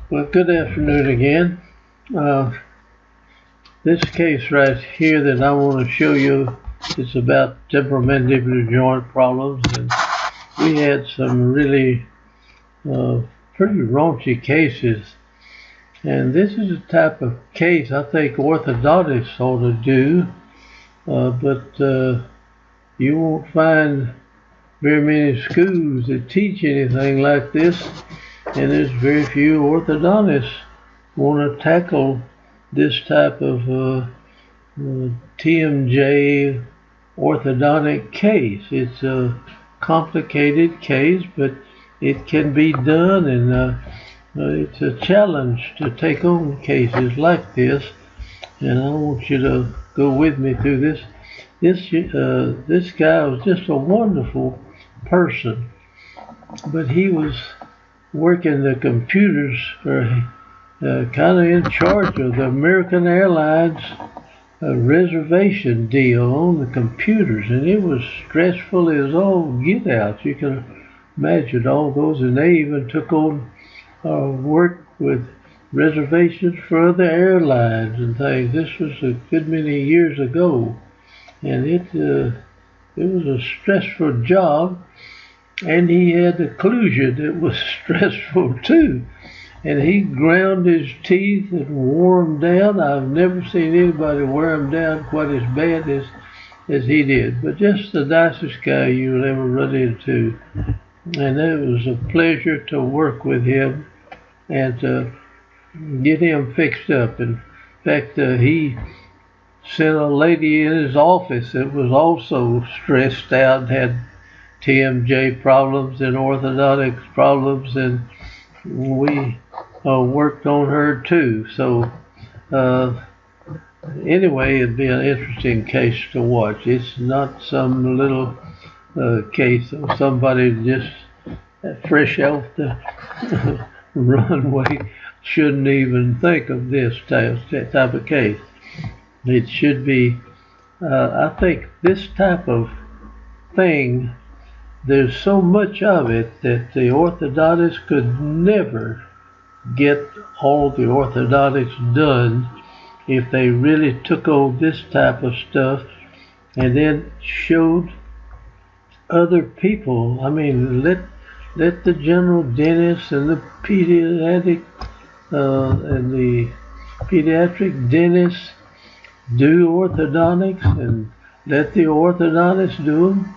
Well, good afternoon again. This case right here that I want to show you is about temporomandibular joint problems, and we had some really pretty raunchy cases. And this is a type of case I think orthodontists ought to do, but you won't find very many schools that teach anything like this, and there's very few orthodontists want to tackle this type of TMJ orthodontic case. It's a complicated case, but it can be done, and it's a challenge to take on cases like this, and I want you to go with me through this. This guy was just a wonderful person, but he was working the computers for kind of in charge of the American Airlines reservation deal on the computers, and it was stressful as all get out. You can imagine all those, and they even took on work with reservations for other airlines and things. This was a good many years ago, and it was a stressful job, and he had occlusion that was stressful too. And he ground his teeth and wore them down. I've never seen anybody wear them down quite as bad as he did. But just the nicest guy you'll ever run into. And it was a pleasure to work with him and to get him fixed up. In fact, he sent a lady in his office that was also stressed out and had TMJ problems and orthodontics problems, and we worked on her too. So anyway, it'd be an interesting case to watch. It's not some little case of somebody just fresh off the runway shouldn't even think of this type of case. It should be, I think this type of thing, there's so much of it that the orthodontist could never get all the orthodontics done if they really took on this type of stuff and then showed other people. I mean, let the general dentist and the pediatric dentist do orthodontics, and let the orthodontists do them.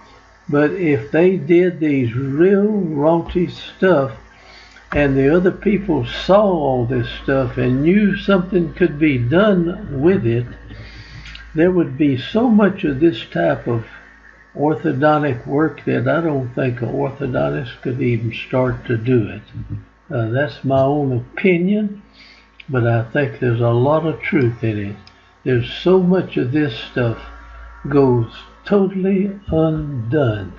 But if they did these real raunchy stuff and the other people saw all this stuff and knew something could be done with it, there would be so much of this type of orthodontic work that I don't think an orthodontist could even start to do it. That's my own opinion, but I think there's a lot of truth in it. There's so much of this stuff goes totally undone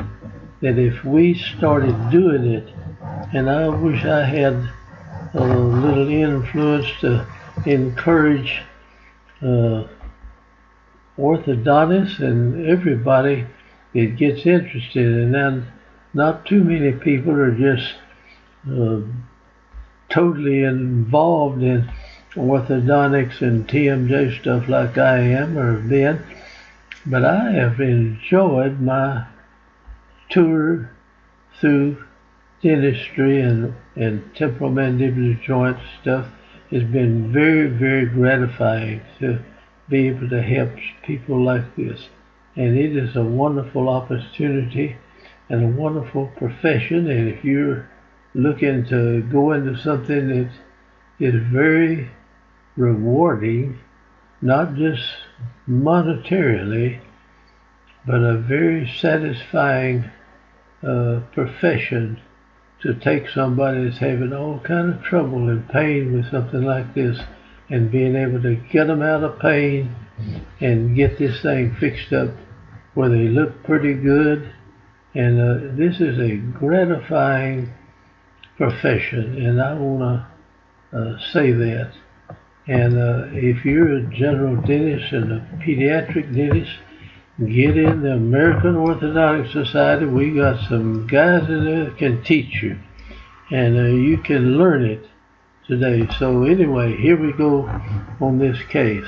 that if we started doing it, and I wish I had a little influence to encourage orthodontists and everybody that gets interested, and then not too many people are just totally involved in orthodontics and TMJ stuff like I am or have been. But I have enjoyed my tour through dentistry and temporomandibular joint stuff. It's been very, very gratifying to be able to help people like this. And it is a wonderful opportunity and a wonderful profession. And if you're looking to go into something that is very rewarding, not just monetarily, but a very satisfying profession, to take somebody that's having all kind of trouble and pain with something like this and being able to get them out of pain and get this thing fixed up where they look pretty good. And this is a gratifying profession, and I want to say that. And if you're a general dentist and a pediatric dentist, get in the American Orthodontic Society. We got some guys in there that can teach you, and you can learn it today. So anyway, here we go on this case.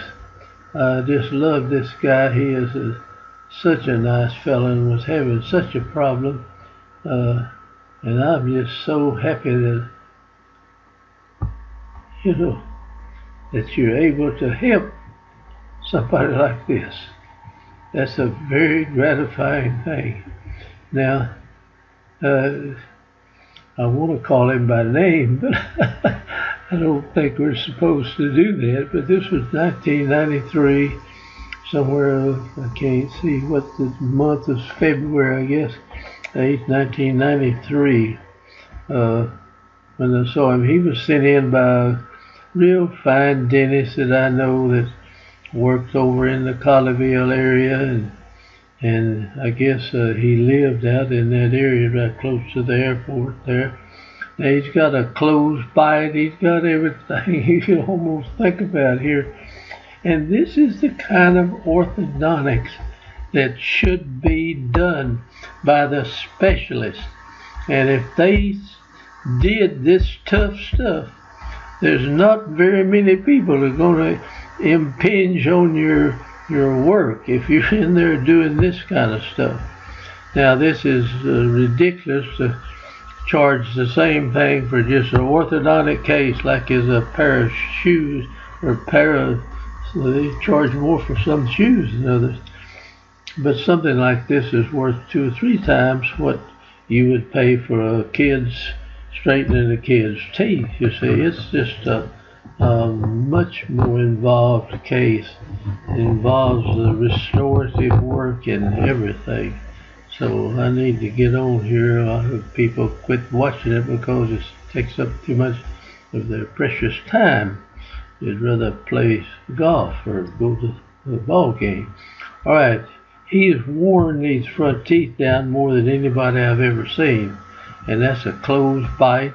I just love this guy. He is such a nice fellow and was having such a problem. And I'm just so happy that, you know, that you're able to help somebody like this. That's a very gratifying thing. Now, I want to call him by name, but I don't think we're supposed to do that. But this was 1993, somewhere, I can't see what the month is, February, I guess, 1993. When I saw him, he was sent in by a real fine dentist that I know that worked over in the Colleyville area, and I guess he lived out in that area right close to the airport there. Now he's got a closed bite, he's got everything you can almost think about here. And this is the kind of orthodontics that should be done by the specialist. And if they did this tough stuff, there's not very many people who are going to impinge on your work if you're in there doing this kind of stuff. Now this is ridiculous to charge the same thing for just an orthodontic case like is a pair of shoes or a pair of, so they charge more for some shoes than others. But something like this is worth 2 or 3 times what you would pay for a straightening a kid's teeth. You see, it's just a much more involved case. It involves the restorative work and everything. So I need to get on here. A lot of people quit watching it because it takes up too much of their precious time. They'd rather play golf or go to the ball game. All right, he's worn these front teeth down more than anybody I've ever seen. And that's a closed bite.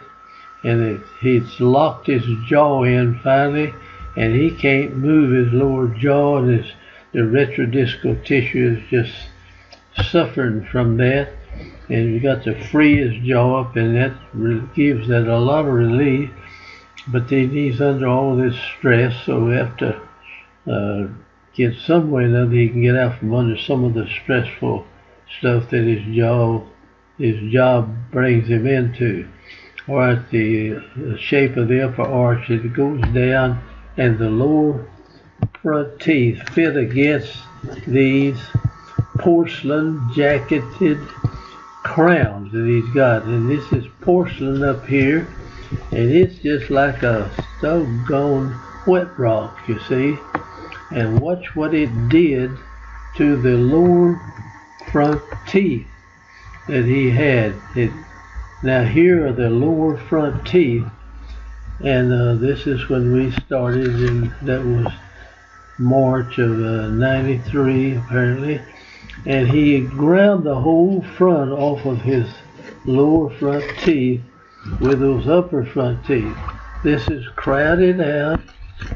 And he's locked his jaw in finally, and he can't move his lower jaw, and the retrodiscal tissue is just suffering from that. And you got to free his jaw up, and that gives that a lot of relief. But then he's under all this stress, so we have to get some way or another he can get out from under some of the stressful stuff that his job brings him into. All right, the shape of the upper arch, it goes down, and the lower front teeth fit against these porcelain jacketed crowns that he's got. And this is porcelain up here, and it's just like a doggone wet rock, you see. And watch what it did to the lower front teeth that he had. Now here are the lower front teeth, and this is when we started, and that was March of 93 apparently, and he ground the whole front off of his lower front teeth with those upper front teeth. This is crowded out.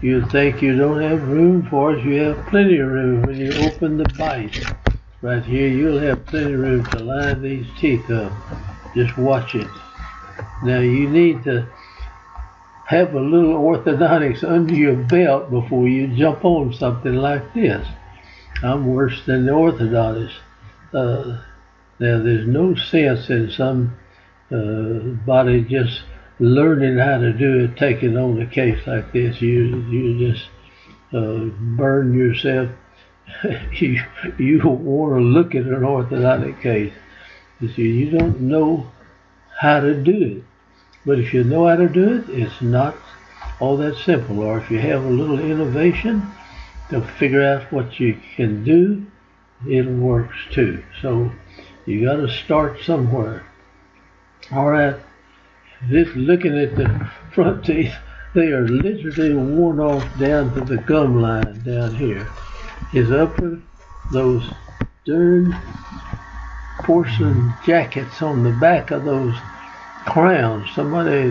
You'd think you don't have room for it. You have plenty of room when you open the bite. Right here, you'll have plenty of room to line these teeth up. Just watch it. Now you need to have a little orthodontics under your belt before you jump on something like this. I'm worse than the orthodontist. Now there's no sense in somebody just learning how to do it, taking on a case like this. You just burn yourself. You don't want to look at an orthodontic case. You see, you don't know how to do it. But if you know how to do it, it's not all that simple. Or if you have a little innovation to figure out what you can do, it works too. So you got to start somewhere. All right, just looking at the front teeth, they are literally worn off down to the gum line down here. His upper, those darn porcelain jackets on the back of those crowns. Somebody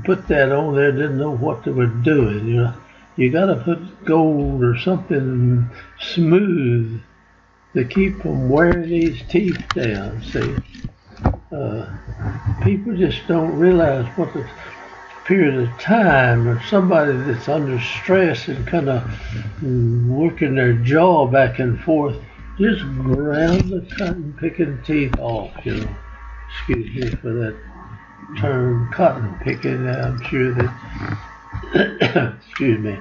put that on there, didn't know what they were doing. You know, you got to put gold or something smooth to keep from wearing these teeth down. See, people just don't realize what the period of time, or somebody that's under stress and kind of working their jaw back and forth, just ground the cotton picking teeth off, you know. Excuse me for that term, cotton picking. I'm sure that, excuse me,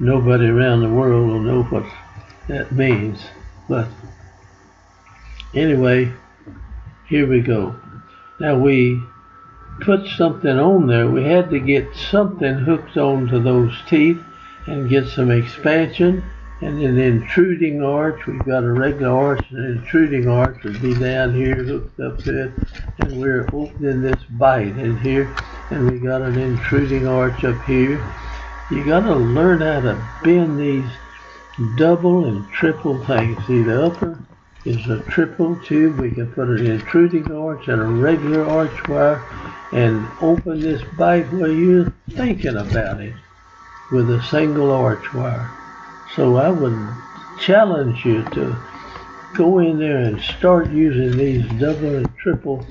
nobody around the world will know what that means. But anyway, here we go. Now we put something on there. We had to get something hooked onto those teeth and get some expansion. And an intruding arch, we've got a regular arch, and an intruding arch would be down here hooked up to it. And we're opening this bite in here, and we got an intruding arch up here. You got to learn how to bend these double and triple things. See, the upper is a triple tube. We can put an intruding arch and a regular arch wire and open this bite while you're thinking about it with a single arch wire. So I would challenge you to go in there and start using these double and triple,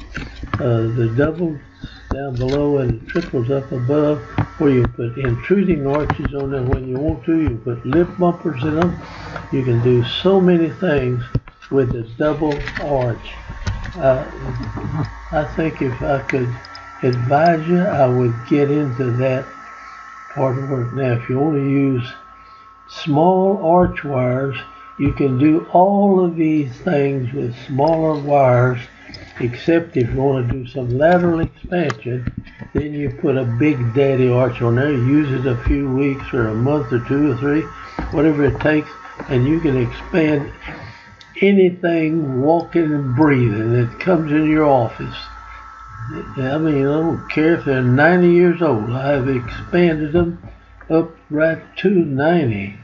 the doubles down below and the triples up above, where you put intruding arches on them when you want to. You put lip bumpers in them. You can do so many things with the double arch. I think if I could advise you, I would get into that part of work. Now, if you want to use small arch wires, you can do all of these things with smaller wires, except if you want to do some lateral expansion, then you put a big daddy arch on there, use it a few weeks or a month or 2 or 3, whatever it takes, and you can expand anything walking and breathing that comes in your office. I mean, I don't care if they're 90 years old. I've expanded them up right to 90,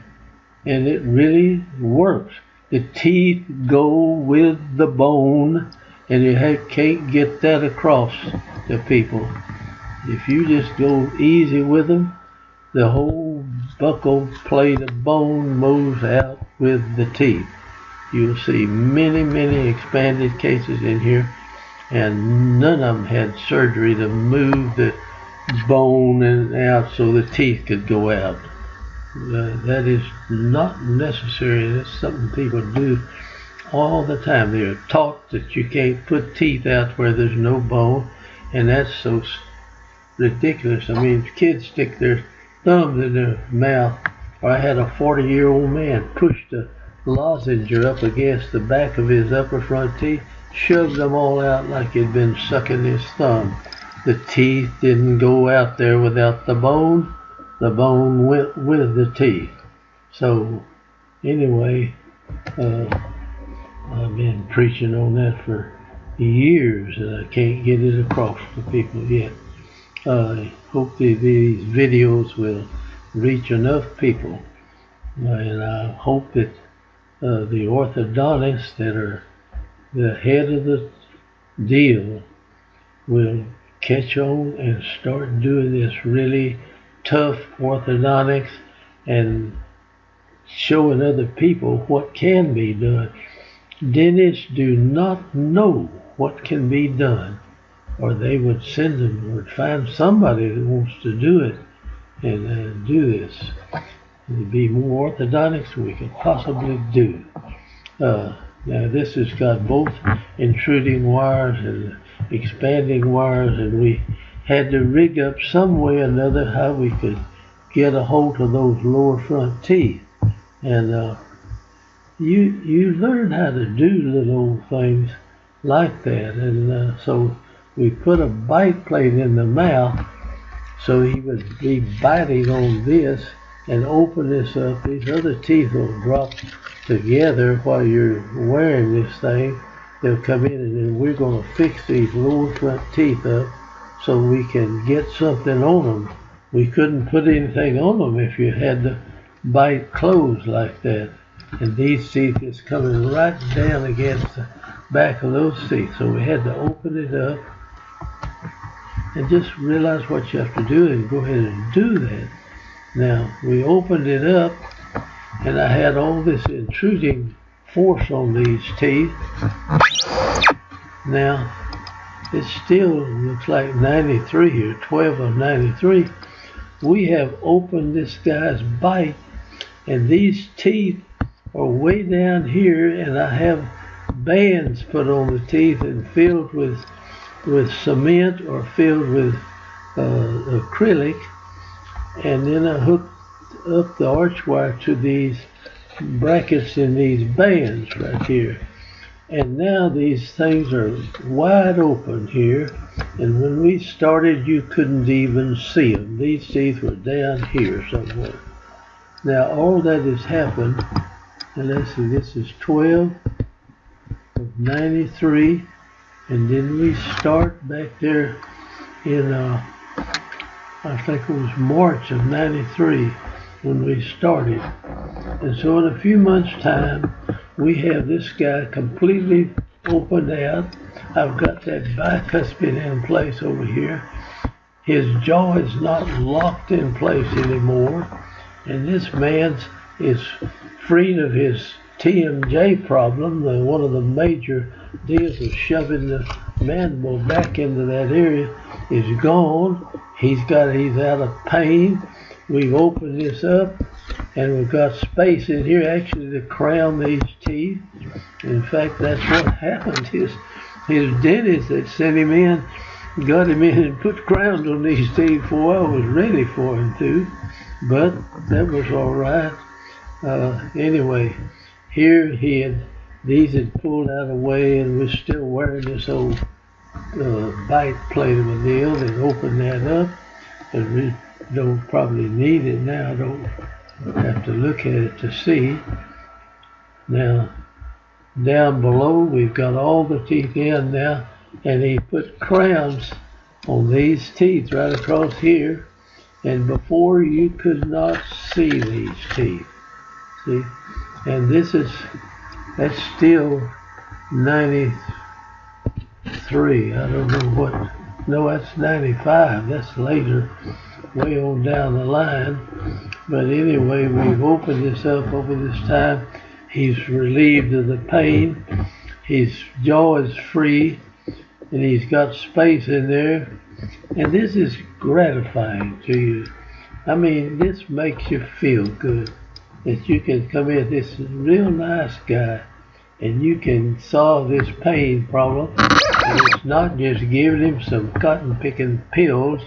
and it really works. The teeth go with the bone, and you can't get that across to people. If you just go easy with them, the whole buccal plate of bone moves out with the teeth. You'll see many, many expanded cases in here, and none of them had surgery to move the bone and out so the teeth could go out. That is not necessary. That's something people do all the time. They're taught that you can't put teeth out where there's no bone, and that's so ridiculous. I mean, kids stick their thumbs in their mouth. Or I had a 40-year-old man pushed a lozenge up against the back of his upper front teeth, shoved them all out like he'd been sucking his thumb. The teeth didn't go out there without the bone. The bone went with the teeth. So anyway, I've been preaching on that for years, and I can't get it across to people yet. I hope that these videos will reach enough people, and I hope that the orthodontists that are the head of the deal will catch on and start doing this really tough orthodontics and showing other people what can be done. Dentists do not know what can be done, or they would send them or find somebody that wants to do it and do this. There'd be more orthodontics we could possibly do. Now this has got both intruding wires and expanding wires, and we had to rig up some way or another how we could get a hold of those lower front teeth. And you learn how to do little things like that. And so we put a bite plate in the mouth so he would be biting on this and open this up. These other teeth will drop together while you're wearing this thing. They'll come in, and then we're going to fix these lower front teeth up so we can get something on them. We couldn't put anything on them if you had the bite closed like that. And these teeth is coming right down against the back of those teeth. So we had to open it up and just realize what you have to do and go ahead and do that. Now, we opened it up, and I had all this intruding force on these teeth. Now, it still looks like 93 here, 12 of 93. We have opened this guy's bite, and these teeth are way down here, and I have bands put on the teeth and filled with cement or filled with acrylic, and then I hooked up the arch wire to these brackets in these bands right here. And now these things are wide open here, and when we started you couldn't even see them. These teeth were down here somewhere. Now all that has happened, and let's see, this is 12 of 93, and then we start back there in I think it was March of 93 when we started. And so in a few months' time, we have this guy completely opened out. I've got that bicuspid in place over here. His jaw is not locked in place anymore. And this man's is freed of his TMD problem. One of the major deals of shoving the mandible back into that area is gone. He's out of pain. We've opened this up, and we've got space in here actually to crown these teeth. In fact, that's what happened. His dentist that sent him in got him in and put crowns on these teeth before I was ready for him to, but that was all right. Anyway, here these had pulled out of the way, and we're still wearing this old bite plate of a deal. They opened that up, and we don't probably need it now. Don't have to look at it to see. Now, down below, we've got all the teeth in now, and he put crowns on these teeth right across here, and before you could not see these teeth. See? And that's still 93. I don't know what. No, that's 95. That's later, way on down the line. But anyway, we've opened this up over this time. He's relieved of the pain. His jaw is free, and he's got space in there. And this is gratifying to you. I mean, this makes you feel good that you can come in, this real nice guy, and you can solve this pain problem. And it's not just giving him some cotton picking pills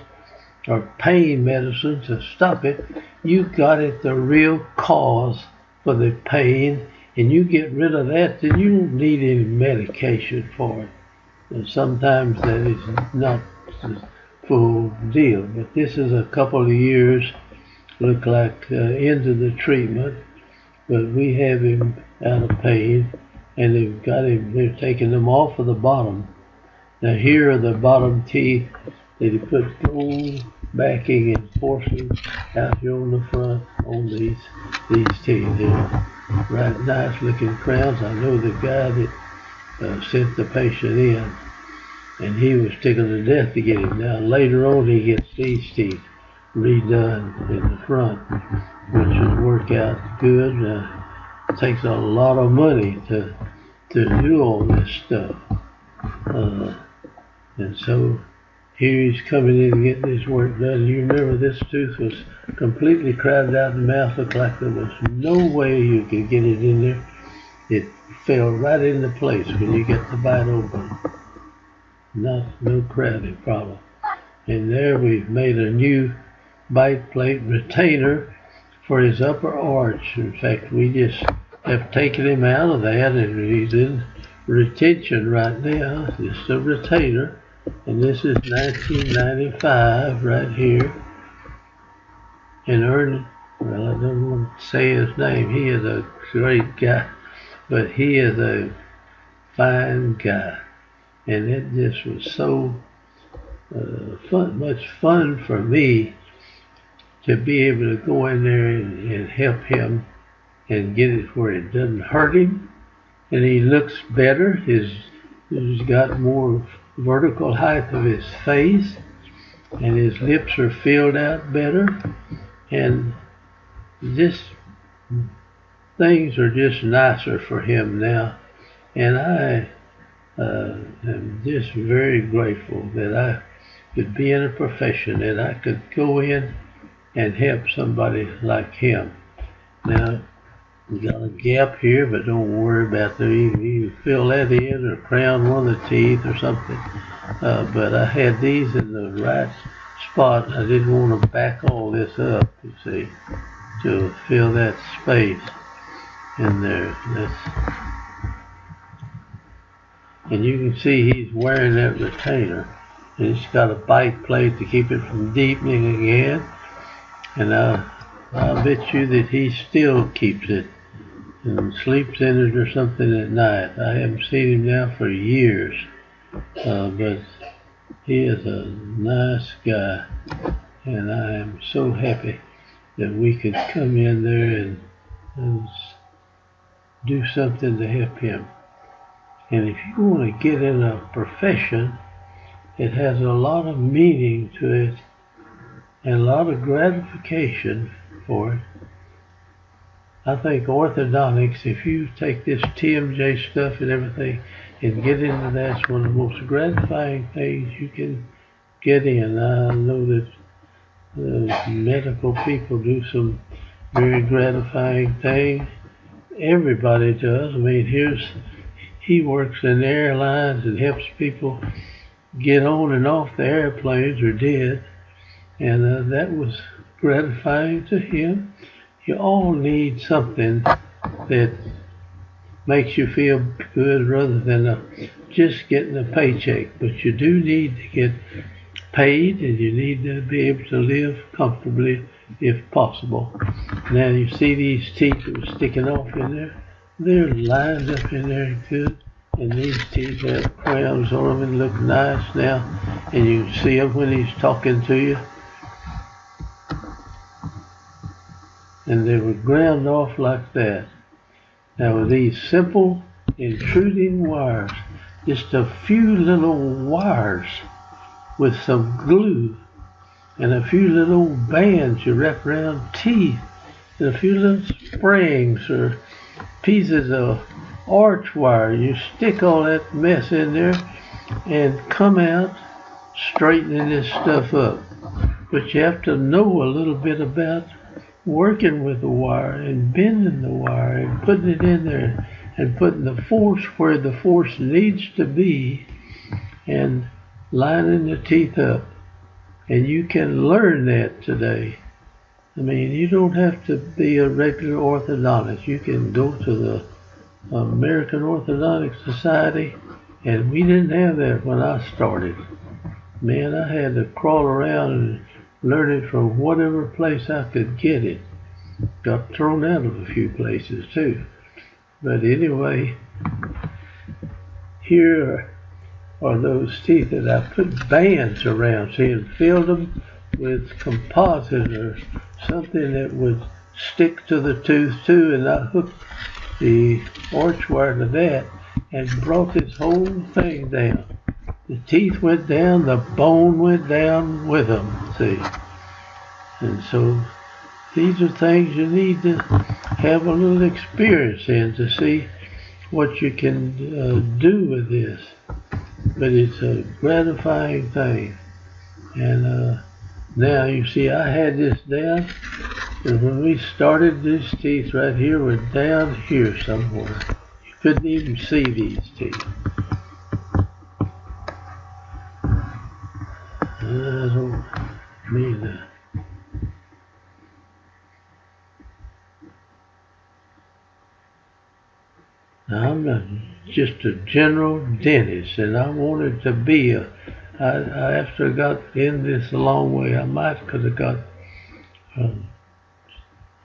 or pain medicine to stop it. You got it the real cause for the pain, and you get rid of that, then you don't need any medication for it. And sometimes that is not the full deal, but this is a couple of years, look like into the treatment, but we have him out of pain, and they're taking them off of the bottom. Now here are the bottom teeth that he put gold backing and porcelain out here on the front on these teeth. They're right nice looking crowns. I know the guy that sent the patient in, and he was tickled to death to get him. Now later on he gets these teeth redone in the front, which will work out good. It takes a lot of money to do all this stuff. And so here he's coming in and getting this work done. You remember this tooth was completely crowded out in the mouth, looked like there was no way you could get it in there. It fell right into place when you get the bite open. No crowding problem. And there we've made a new bite plate retainer for his upper arch. In fact, we just have taken him out of that, and he's in retention right now. Just a retainer. And this is 1995 right here. And Ernie, well, I don't want to say his name. He is a great guy, but he is a fine guy. And it just was so much fun for me to be able to go in there and help him and get it where it doesn't hurt him. And he looks better. He's got more vertical height of his face, and his lips are filled out better, and just things are just nicer for him now. And I'm just very grateful that I could be in a profession that I could go in and help somebody like him. Now, we got a gap here, but don't worry about that. You fill that in or crown one of the teeth or something. But I had these in the right spot. I didn't want to back all this up, you see, to fill that space in there. And you can see he's wearing that retainer. And it's got a bite plate to keep it from deepening again. And I'll bet you that he still keeps it and sleeps in it or something at night. I haven't seen him now for years. But he is a nice guy. And I am so happy that we could come in there and do something to help him. And if you want to get in a profession, it has a lot of meaning to it and a lot of gratification for it. I think orthodontics, if you take this TMJ stuff and everything and get into that, it's one of the most gratifying things you can get in. I know that medical people do some very gratifying things. Everybody does. I mean, he works in airlines and helps people get on and off the airplanes, or did, and that was gratifying to him. You all need something that makes you feel good rather than just getting a paycheck, but you do need to get paid, and you need to be able to live comfortably if possible. Now you see these teeth that were sticking off in there? They're lined up in there good, and these teeth have crowns on them and look nice now, and you can see them when he's talking to you. And they were ground off like that. Now with these simple intruding wires, just a few little wires with some glue and a few little bands you wrap around teeth and a few little springs or pieces of arch wire. You stick all that mess in there and come out straightening this stuff up. But you have to know a little bit about working with the wire and bending the wire and putting it in there and putting the force where the force needs to be and lining the teeth up. And you can learn that today. I mean, you don't have to be a regular orthodontist. You can go to the American Orthodontic Society, and we didn't have that when I started. Man, I had to crawl around and learn it from whatever place I could get it. Got thrown out of a few places too. But anyway, here are those teeth that I put bands around, see, and filled them with composite or something that would stick to the tooth too, and I hooked the arch wire to that and brought this whole thing down. The teeth went down, the bone went down with them, see. And so these are things you need to have a little experience in to see what you can do with this. But it's a gratifying thing. And now you see I had this down, and when we started, these teeth right here were down here somewhere. You couldn't even see these teeth. I don't mean that. Now, I'm not just a general dentist, and I wanted to be after I got in this a long way, I could have got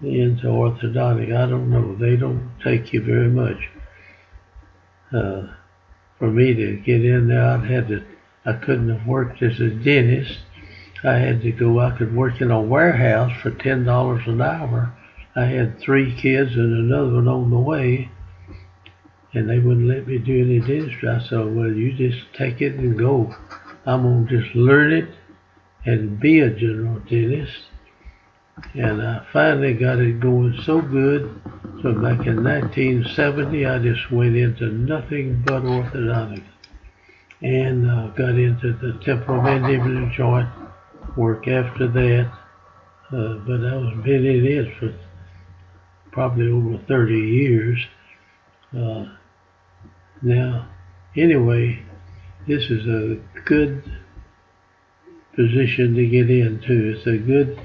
into orthodontic. I don't know. They don't take you very much. For me to get in there, I couldn't have worked as a dentist. I could work in a warehouse for $10 an hour. I had 3 kids and another one on the way, and they wouldn't let me do any dentistry. I said, well, you just take it and go. I'm going to just learn it and be a general dentist. And I finally got it going so good. So back in 1970, I just went into nothing but orthodontics. and got into the temporomandibular joint work after that. But I was been in it for probably over 30 years. Now, anyway, this is a good position to get into. It's a good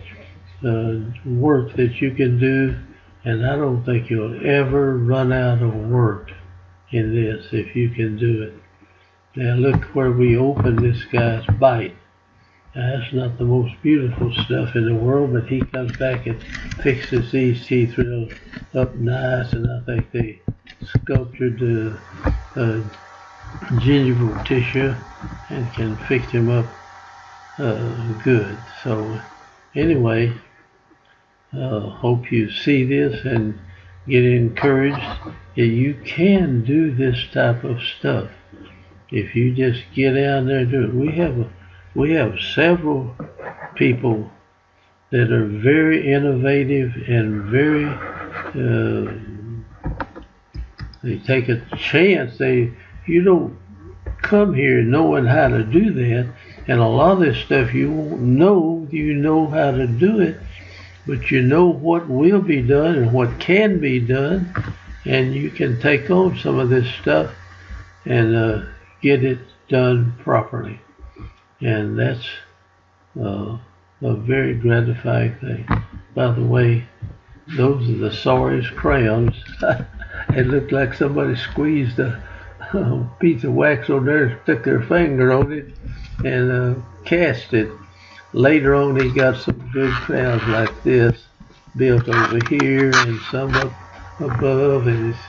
work that you can do, and I don't think you'll ever run out of work in this if you can do it. Now look where we open this guy's bite. Now, that's not the most beautiful stuff in the world, but he comes back and fixes these teeth real up nice, and I think they sculptured the gingival tissue and can fix him up good. So anyway, hope you see this and get encouraged that you can do this type of stuff if you just get out there and do it. We have several people that are very innovative and very they take a chance. You don't come here knowing how to do that, and a lot of this stuff you won't know. You know how to do it, but you know what will be done and what can be done, and you can take on some of this stuff and get it done properly. And that's a very gratifying thing. By the way, those are the sorriest crowns. It looked like somebody squeezed a piece of wax on there, stuck their finger on it, and cast it. Later on, he got some good crowns like this built over here and some up above, and he's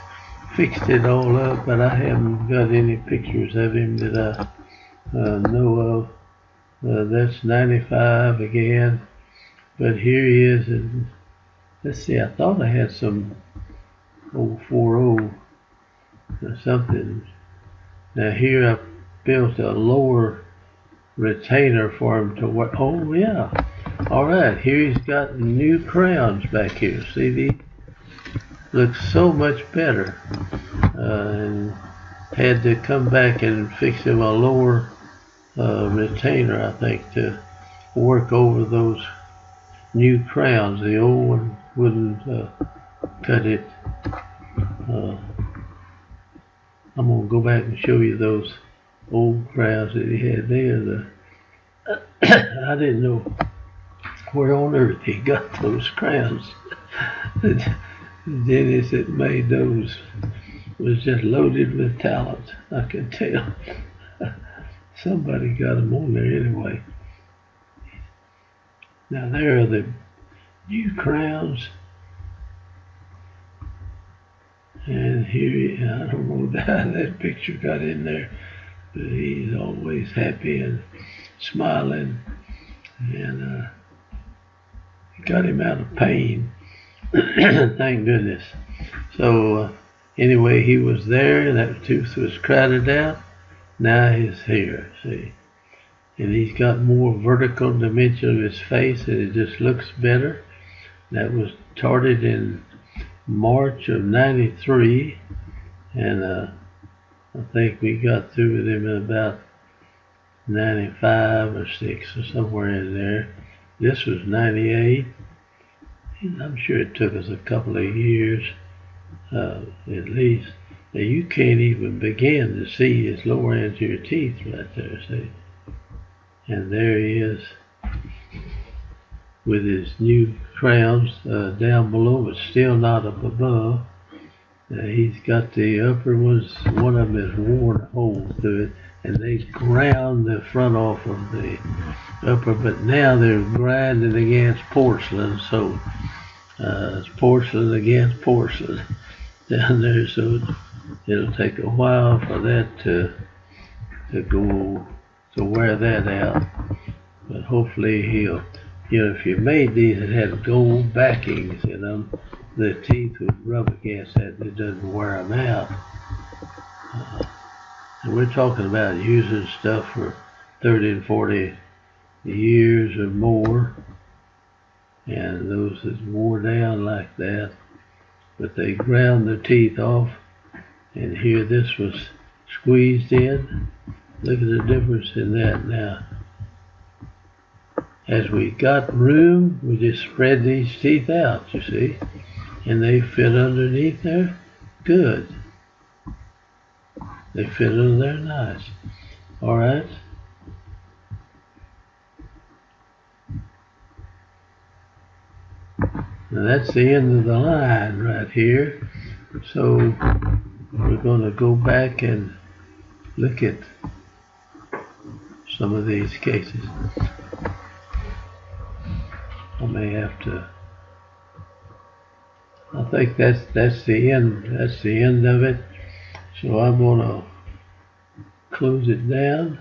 fixed it all up. But I haven't got any pictures of him that I know of. That's 95 again, but here he is, and let's see, I thought I had some 040 or something. Now here I built a lower retainer for him to work. Oh yeah, all right, here he's got new crowns back here. See, these look so much better, and had to come back and fix him a lower retainer, I think, to work over those new crowns. The old one wouldn't cut it. I'm going to go back and show you those old crowns that he had there. I didn't know where on earth he got those crowns. The dentist that made those was just loaded with talent, I can tell. Somebody got them on there anyway. Now there are the new crowns. And here, I don't know how that picture got in there, but he's always happy and smiling. And got him out of pain. Thank goodness. So anyway, he was there, and that tooth was crowded out. Now he's here, see. And he's got more vertical dimension of his face, and it just looks better. That was started in March of '93, and I think we got through with him in about 95 or 6 or somewhere in there. This was 98, and I'm sure it took us a couple of years at least. Now you can't even begin to see his lower anterior teeth right there, see? And there he is with his new crowns down below, but still not up above. He's got the upper ones, one of them has worn holes through it, and they ground the front off of the upper, but now they're grinding against porcelain, so it's porcelain against porcelain down there, so it'll take a while for that to go, to wear that out. But hopefully he'll, if you made these that had gold backings in them, the teeth would rub against that and it doesn't wear them out. And we're talking about using stuff for 30 and 40 years or more, and those that wore down like that, but they ground the teeth off, and here this was squeezed in, Look at the difference in that now. As we got room, we just spread these teeth out, you see, and they fit underneath there good. They fit under there nice. All right. Now that's the end of the line right here. So we're going to go back and look at some of these cases. I may have to. I think that's the end. That's the end of it. So I'm going to close it down.